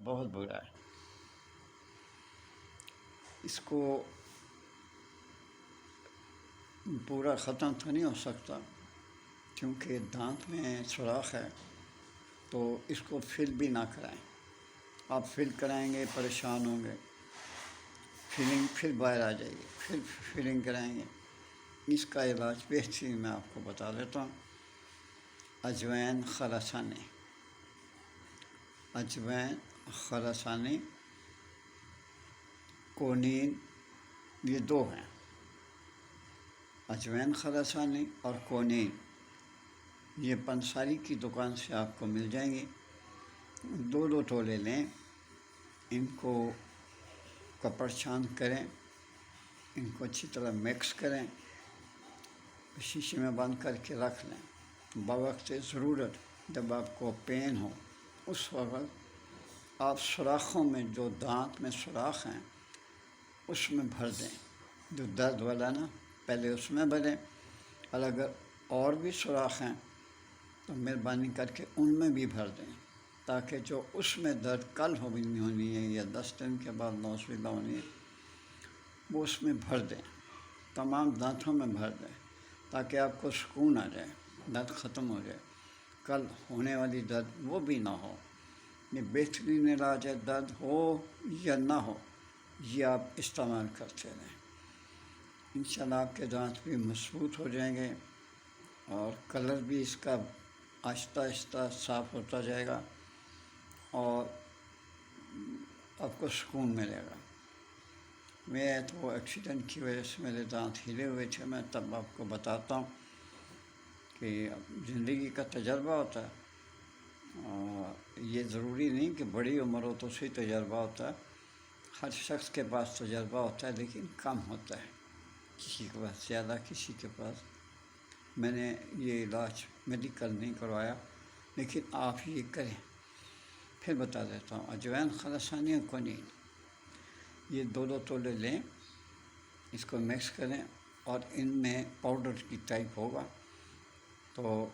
بہت برا ہے۔ اس کو پورا ختم تو نہیں ہو سکتا، کیونکہ دانت میں سوراخ ہے، تو اس کو فل بھی نہ کرائیں۔ آپ فل کرائیں گے پریشان ہوں گے، فلنگ پھر باہر آ جائے گی، پھر فلنگ کرائیں گے۔ اس کا علاج بہترین میں آپ کو بتا دیتا ہوں، اجوائن خراسانی۔ اجوائن خراسانی کونین، یہ دو ہیں، اجوائن خراسانی اور کونین، یہ پنساری کی دکان سے آپ کو مل جائیں گی۔ دو تولے لیں، ان کو کپڑ چھان کریں، ان کو اچھی طرح مکس کریں، شیشے میں بند کر کے رکھ لیں۔ بوقت ضرورت جب آپ کو پین ہو، اس وقت آپ سوراخوں میں، جو دانت میں سوراخ ہیں اس میں بھر دیں، جو درد والا نا پہلے اس میں بھریں، اور اگر اور بھی سوراخ ہیں تو مہربانی کر کے ان میں بھی بھر دیں، تاکہ جو اس میں درد کل ہونی ہے یا 10 دن کے بعد نوزاللہ ہونی ہے، وہ اس میں بھر دیں، تمام دانتوں میں بھر دیں، تاکہ آپ کو سکون آ جائے، درد ختم ہو جائے، کل ہونے والی درد وہ بھی نہ ہو۔ یہ بہترین علاج ہے، درد ہو یا نہ ہو، یہ آپ استعمال کرتے رہیں، انشاءاللہ آپ کے دانت بھی مضبوط ہو جائیں گے، اور کلر بھی اس کا آہستہ آہستہ صاف ہوتا جائے گا، اور آپ کو سکون ملے گا۔ میں تو ایکسیڈنٹ کی وجہ سے میرے دانت ہلے ہوئے تھے، میں تب آپ کو بتاتا ہوں کہ زندگی کا تجربہ ہوتا ہے، اور یہ ضروری نہیں کہ بڑی عمر ہو تو اسی تجربہ ہوتا ہے، ہر شخص کے پاس تجربہ ہوتا ہے، لیکن کم ہوتا ہے، کسی کے پاس زیادہ، کسی کے پاس۔ میں نے یہ علاج میڈیکل نہیں کروایا، لیکن آپ یہ کریں۔ پھر بتا دیتا ہوں، اجوائن خراسانی اور کونین، یہ دو تولے لیں، اس کو مکس کریں، اور ان میں پاؤڈر کی ٹائپ ہوگا، تو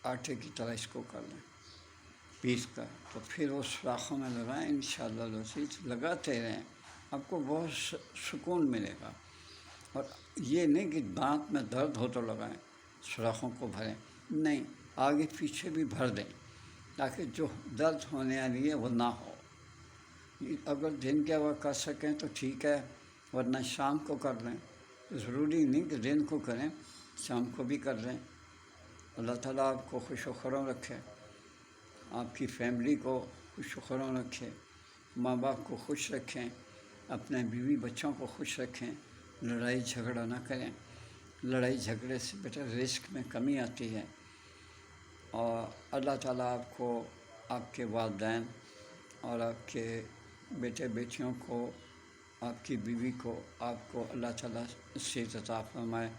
آٹے کی طرح اس کو کر لیں پیس کر، تو پھر وہ سوراخوں میں لگائیں، انشاءاللہ العزیز لگاتے رہیں، آپ کو بہت سکون ملے گا۔ اور یہ نہیں کہ دانت میں درد ہو تو لگائیں، سوراخوں کو بھریں، نہیں، آگے پیچھے بھی بھر دیں، تاکہ جو درد ہونے والی ہے وہ نہ ہو۔ اگر دن کے وقت کر سکیں تو ٹھیک ہے، ورنہ شام کو کر لیں، ضروری نہیں کہ دن کو کریں، شام کو بھی کر لیں۔ اللہ تعالیٰ آپ کو خوش و خرم رکھے، آپ کی فیملی کو خوش و خرم رکھے، ماں باپ کو خوش رکھیں، اپنے بیوی بچوں کو خوش رکھیں، لڑائی جھگڑا نہ کریں، لڑائی جھگڑے سے بیٹا رزق میں کمی آتی ہے، اور اللہ تعالیٰ آپ کو، آپ کے والدین اور آپ کے بیٹے بیٹیوں کو، آپ کی بیوی کو، آپ کو اللہ تعالیٰ صحت عطا فرمائے،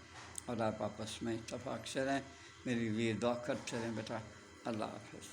اور آپ آپس میں اتفاق سے رہیں۔ میرے لیے دعا کرتے رہیں بیٹا۔ اللہ حافظ۔